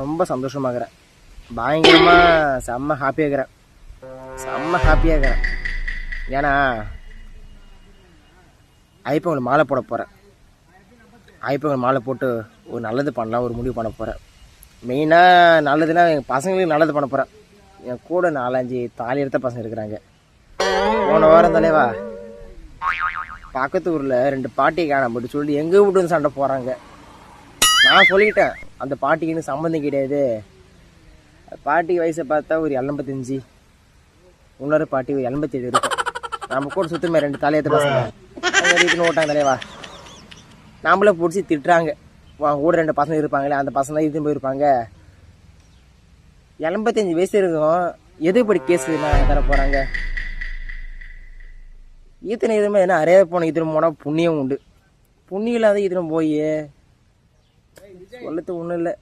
ரொம்ப சந்தோஷமாகறேன். பயங்கரமாக செம்ம ஹாப்பியாகிறேன். செம்ம ஹாப்பியாகிறேன். ஏன்னா ஐப்பொங்கல் மாலை போட போகிறேன். ஐப்பொங்கல் மாலை போட்டு ஒரு நல்லது பண்ணலாம் ஒரு முடிவு பண்ண போகிறேன். மெயினாக நல்லதுன்னா எங்கள் பசங்களுக்கு நல்லது பண்ண போகிறேன். என் கூட 4-5 தாலி எடுத்த பசங்க இருக்கிறாங்க. போன வாரம் தலைவா பக்கத்து ஊரில் 2 பாட்டியை காணாம போட்டு சொல்லி எங்கள் வீட்டு வந்து சண்டை போகிறாங்க. நான் சொல்லிட்டேன் அந்த பாட்டிக்குன்னு சம்மந்தம் கிடையாது. பாட்டி வயசை பார்த்தா ஒரு 85, இன்னொரு பாட்டி ஒரு 87 இருக்கும். நம்ம கூட சுத்தமே 2 தலையத்தை பசங்க வீட்டுன்னு ஓட்டாங்க தலைவா. நம்மளே பிடிச்சி திட்டுறாங்க. கூட 2 பசங்க இருப்பாங்களே அந்த பசங்க தான் இதுன்னு போயிருப்பாங்க. 85 வயசு இருக்கும். எதுபடி கேஸ் தர போகிறாங்க? ஈத்தனை இதுமே என்ன அறைய போன ஈத்தனை போனால் புண்ணியம் உண்டு. புண்ணியம் இல்லாத ஈத்தனை போய் சொல்லத்து ஒன்றும் இல்லை.